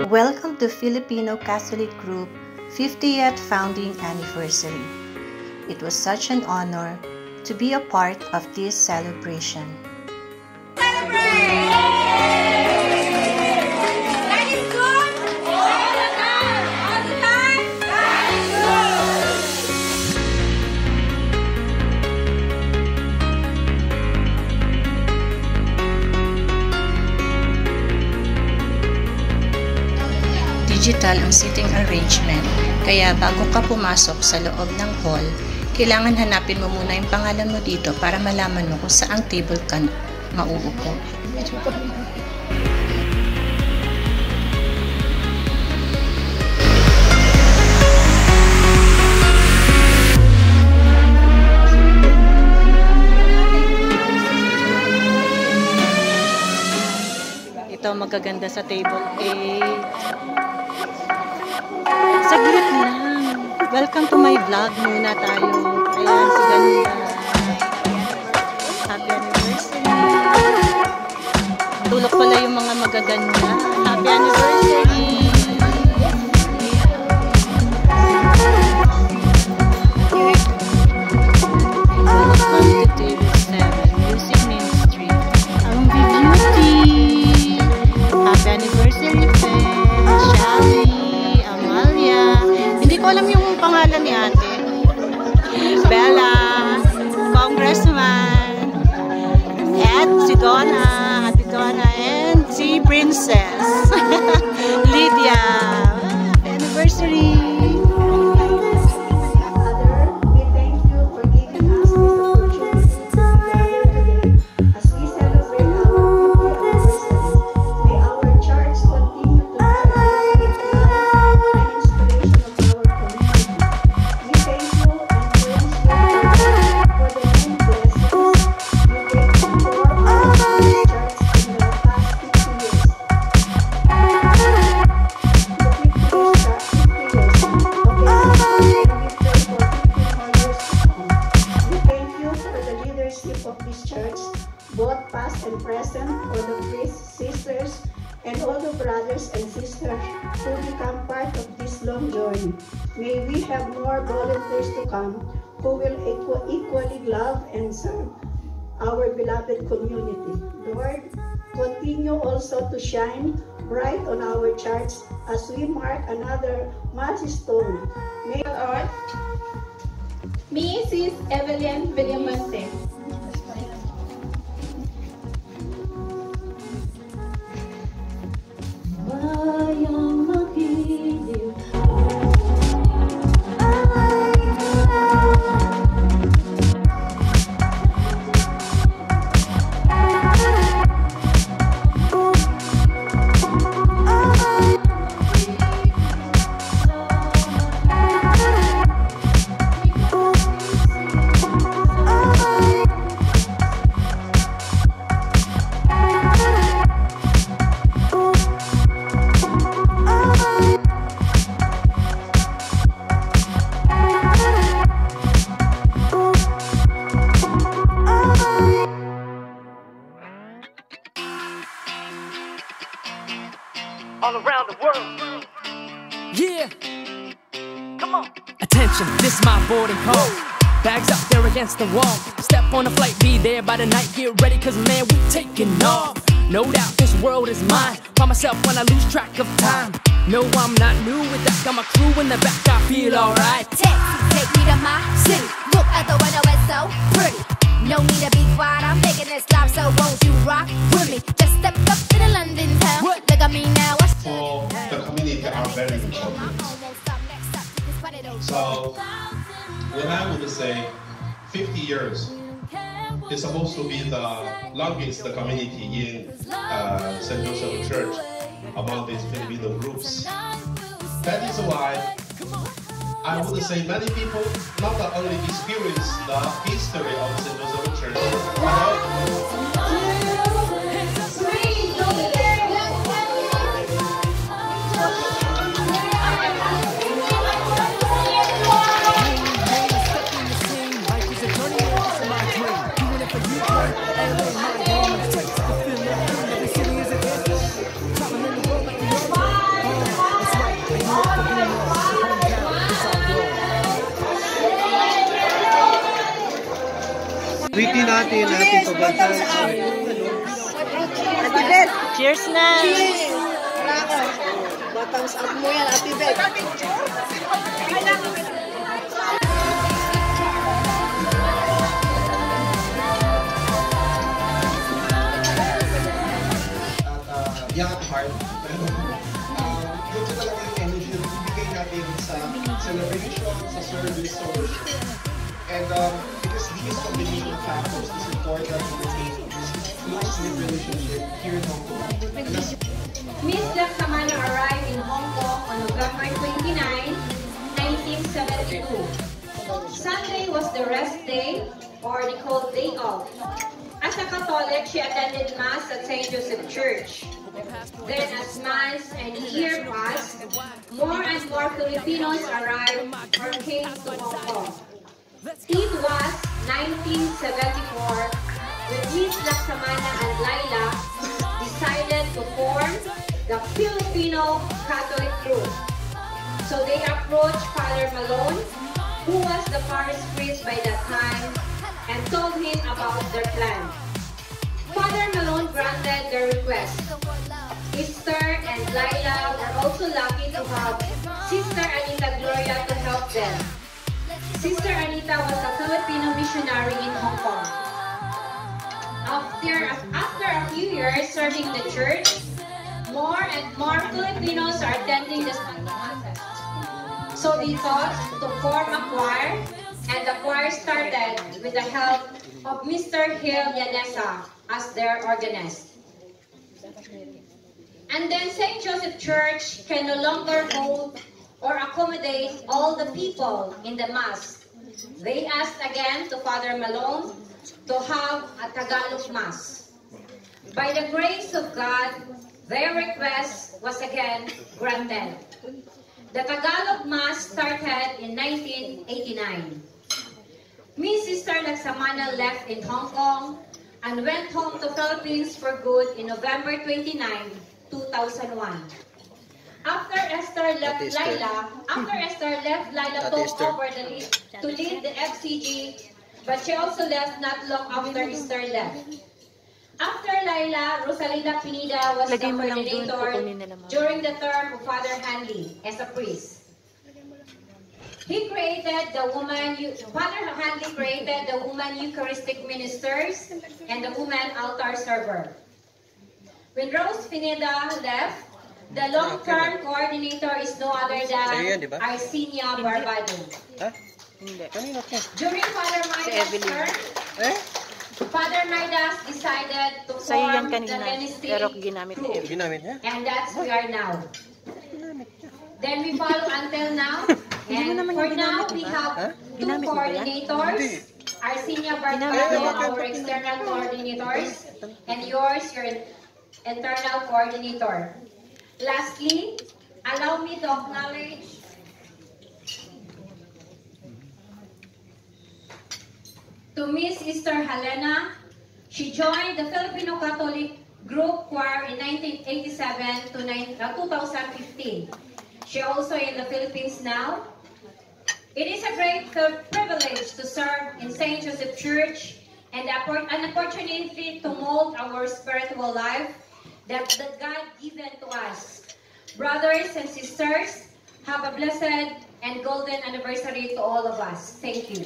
Welcome to Filipino Catholic Group 50th Founding Anniversary. It was such an honor to be a part of this celebration. Digital ang seating arrangement, kaya bago ka pumasok sa loob ng hall, kailangan hanapin mo muna yung pangalan mo dito para malaman mo kung saang table ka mauupo. Ito magaganda sa table 8. Saglit lang. Welcome to my vlog muna tayo. Ayan, si Ganda. Happy anniversary. Tulog pala yung mga magaganda. Happy anniversary. Welcome to table 7. Music Ministry. Ang beauty. Happy anniversary, Shally. Hindi ko alam yung pangalan ni ate. Bella, Congressman, at si Donna, Ate Donna, and si Princess, Lydia. Happy anniversary! Of this church, both past and present, all the priests, sisters, and all the brothers and sisters who become part of this long journey. May we have more volunteers to come who will equally love and serve our beloved community. Lord, continue also to shine bright on our church as we mark another milestone. May Earth, Mrs. Evelyn Villamonte. All around the world. Yeah. Come on. Attention, this my boarding call. Bags up there against the wall. Step on the flight, be there by the night. Get ready, cause man, we taking off. No doubt this world is mine. Find myself when I lose track of time. No, I'm not new with that. Got my crew in the back, I feel alright. Taxi, take me to my city. Look at the window, it's so pretty. No need to be quiet, I'm making this live, so won't you rock with me? Just step up to the London town. Look at me now. For the community are very important. So, when I would say 50 years is supposed to be the longest community in St. Joseph Church among these Filipino groups. That is why I would say many people not only experience the history of St. Joseph Church, but natin yung ating pagbasa. Ate Beth! Cheers na! Cheers! Wala ko. Bottoms up mo yan, Ate Beth. Young at heart, pero yun ko talaga yung energy na bibigay natin sa celebration, sa service, sa worship. And it is these combination of factors to support that we maintain this close-knit relationship here in Hong Kong. Miss Laksamana arrived in Hong Kong on November 29, 1972. Sunday was the rest day, or the called day off. As a Catholic, she attended Mass at St. Joseph Church. Then as months and years passed, more and more Filipinos arrived or came to Hong Kong. It was 1974 when Miss Laksamana and Laila decided to form the Filipino Catholic group. So they approached Father Malone, who was the parish priest by that time, and told him about their plan. Father Malone granted their request. Esther and Laila were also lucky to have Sister Anita Gloria to help them. Sister Anita was a Filipino missionary in Hong Kong. After a few years serving the church, more and more Filipinos are attending the Mass. So they thought to form a choir, and the choir started with the help of Mr. Hill Yanesa as their organist. And then St. Joseph Church can no longer hold or accommodate all the people in the Mass. They asked again to Father Malone to have a Tagalog Mass. By the grace of God, their request was again granted. The Tagalog Mass started in 1989. Miss Sister Laksamana left in Hong Kong and went home to Philippines for good in November 29, 2001. After Esther left Laila took over to lead the FCG, but she also left not long after Esther left. After Laila, Rosalinda Pineda was the coordinator during the term of Father Hanley as a priest. He created the Father Hanley created the woman Eucharistic ministers and the woman altar server. When Rose Pineda left, the long-term coordinator is no other than Arsinia Barbado. During Father Maida's term, Father Maidas decided to form the ministry group, and that's we are now. Then we follow until now, and for now we have two coordinators, Arsinia Barbado, our external coordinators, and yours, your internal coordinator. Lastly, allow me to acknowledge to Miss Esther Helena. She joined the Filipino Catholic Group Choir in 1987 to 2015. She also in the Philippines now. It is a great privilege to serve in St. Joseph Church and an opportunity to mold our spiritual life that God given to us. Brothers and sisters, have a blessed and golden anniversary to all of us. Thank you.